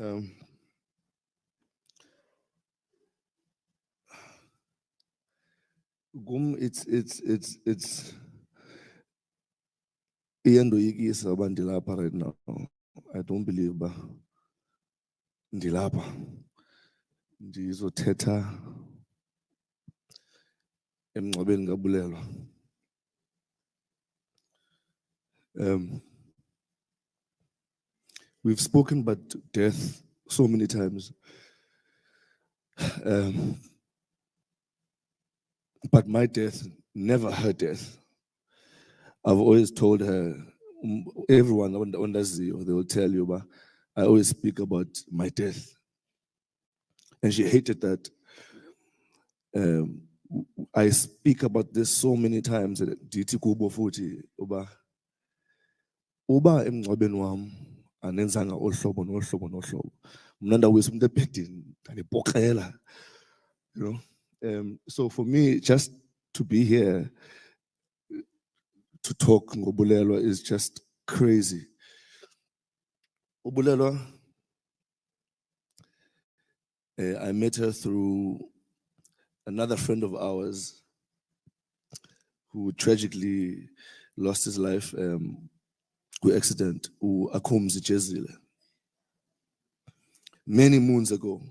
Um, it's iyandoyikisa uba ndilapha right now. I don't believe uba ndilapha ndizothetha emngcwabeni kaBulelwa. We've spoken about death so many times. But my death, never her death. I've always told her, everyone on the Zio, they will tell you, but I always speak about my death. And she hated that. I speak about this so many times. Dithi kubo futhi uba emngcwabeni wam anenzanga ohlobo nohlobo nohlobo. Mna ndawisa umuntu ebhedini ndanipokrela. You know? So for me, just to be here to talk ngoBulelwa is just crazy. uBulelwa, I met her through another friend of ours who tragically lost his life by accident, uAkhumzi Jezile, many moons ago.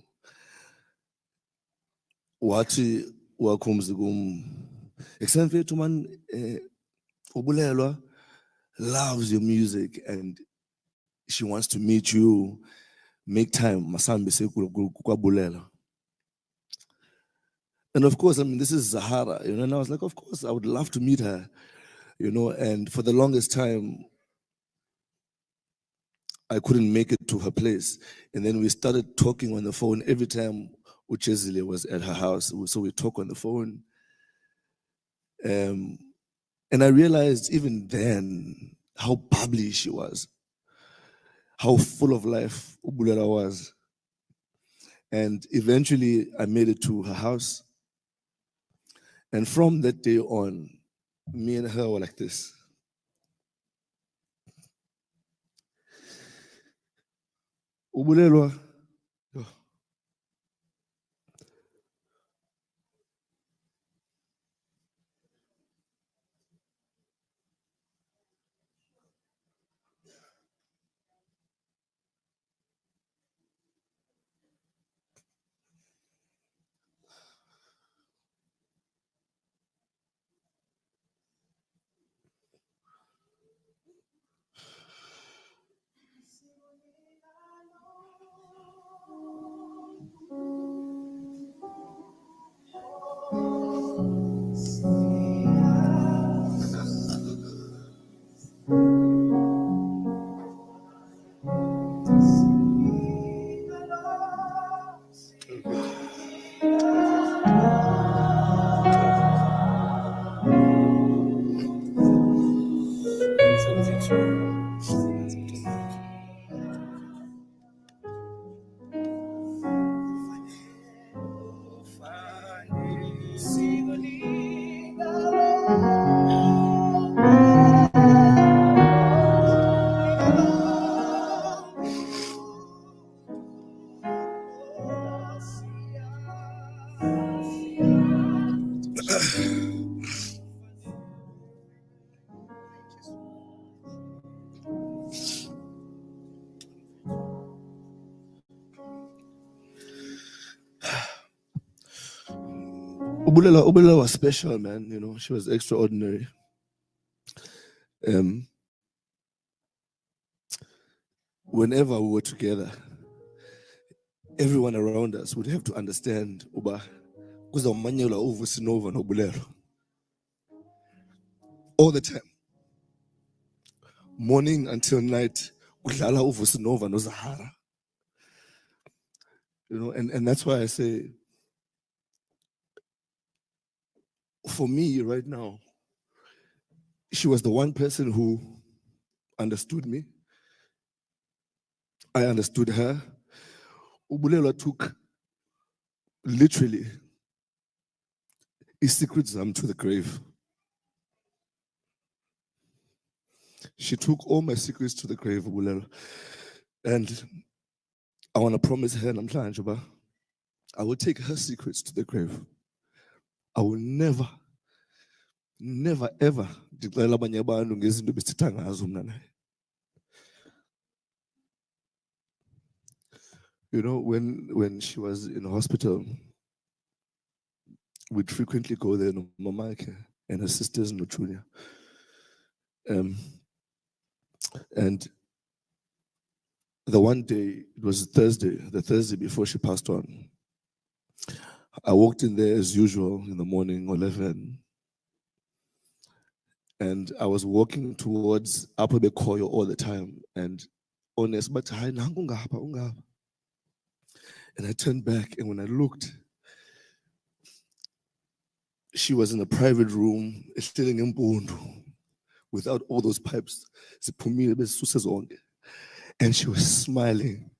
Wathi uAkhumzi example man uBulelwa loves your music and she wants to meet you, make time, masambe kwaBulelwa. And of course, I mean, this is Zahara, you know, and I was like, of course, I would love to meet her, you know, and for the longest time, I couldn't make it to her place. And then we started talking on the phone every time Uchezile was at her house. So we talk on the phone. And I realized even then how bubbly she was, how full of life uBulelwa was. And eventually I made it to her house. And from that day on, me and her were like this. uBulelwa, uBulelwa was special, man. You know, she was extraordinary. Whenever we were together, everyone around us would have to understand uba kuzawumanyelwa uvusi nova noBulelwa. All the time. Morning until night, kudlala uvusi nova noZahara. You know, and that's why I say, for me right now, she was the one person who understood me. I understood her. uBulelwa took literally his secrets to the grave. She took all my secrets to the grave, uBulelwa. And I want to promise her, I will take her secrets to the grave. I will never ever ndixelela abanye abantu ngezinto besithetha ngazo mna naye. You know, when she was in hospital, we'd frequently go there, no Mamake and her sisters, no Junior. And the one day, it was Thursday, the Thursday before she passed on, I walked in there as usual in the morning, 11, and I was walking towards Upper Bekoyo all the time, and honest, but and I turned back, and when I looked, she was in a private room, still in Mpundu, without all those pipes, and she was smiling.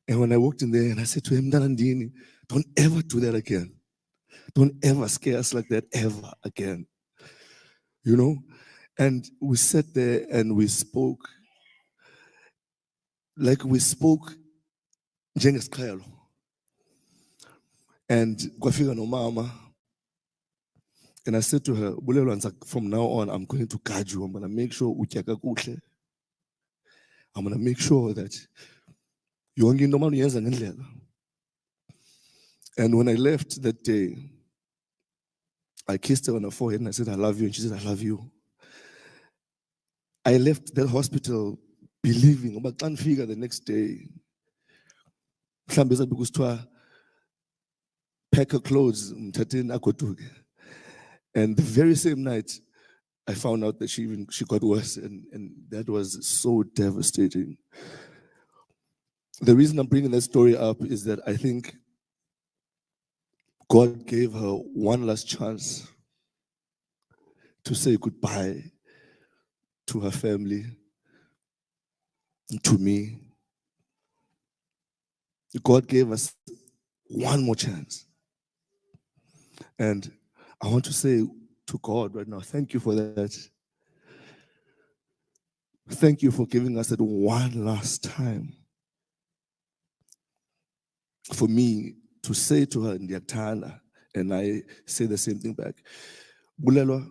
And when I walked in there and I said to him, Narandini, don't ever do that again. Don't ever scare us like that ever again. You know? And we sat there and we spoke like we spoke njengesiqhelo. And kwafika no mama. And I said to her, from now on, I'm going to guide you. I'm going to make sure utyaka kuhle. I'm going to make sure that yonke into omane uyenza ngendlela. And when I left that day, I kissed her on her forehead and I said, I love you. And she said, I love you. I left that hospital believing, but can't figure the next day. Pack her clothes, and the very same night, I found out that she got worse, and that was so devastating. The reason I'm bringing that story up is that I think God gave her one last chance to say goodbye to her family, to me. God gave us one more chance. And I want to say to God right now, thank you for that. Thank you for giving us that one last time. For me to say to her, Ndiyakuthanda, and I say the same thing back. Bulelwa,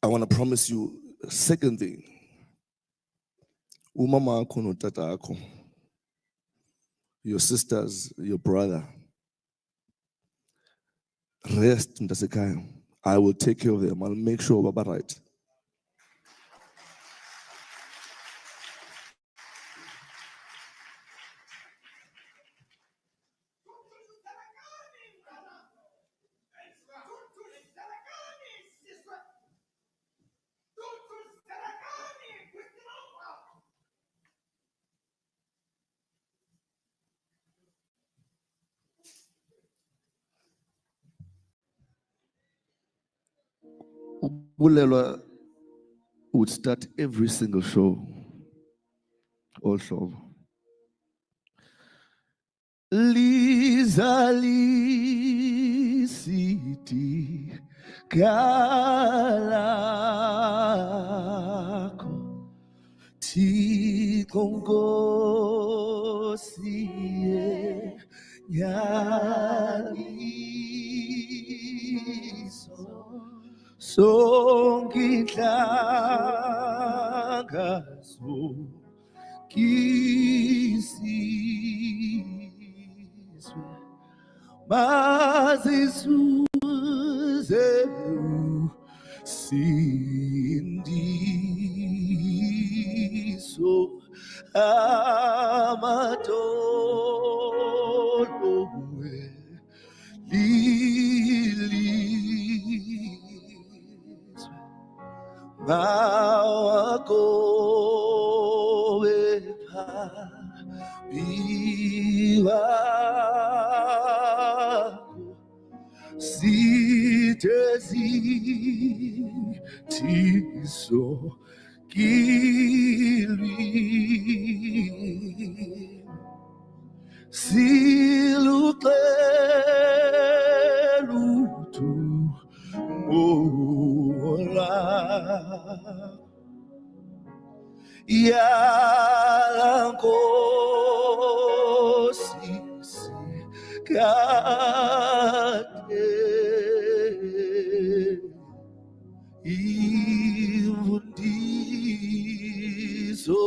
I want to promise you a second thing. Umama akho no tata akho, your sisters, your brother, rest mtasekhaya. I will take care of them. I'll make sure Baba right. Bulelwa would start every single show. Also, Lisa City Galako Tikongosi Yaliso Songitlangazo Kisizwe Mazisuze Sindiso Amadolowe Lilizwe Mawakowepa Biwako Sitezitiso Kilwi Siluqelutu Mola Yala kade imfundiso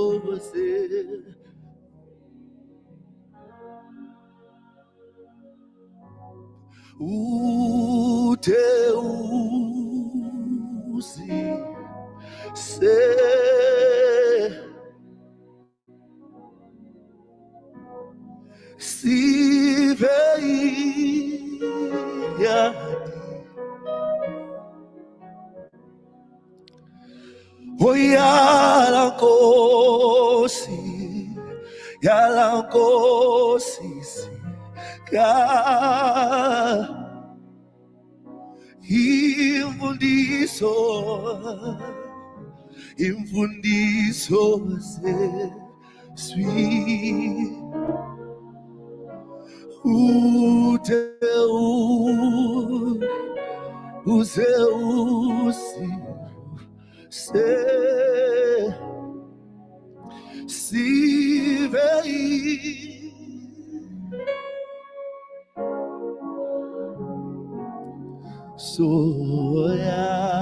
uteusi se siveya oyala nkosi ka imfundiso swi uzeusi se sivei soya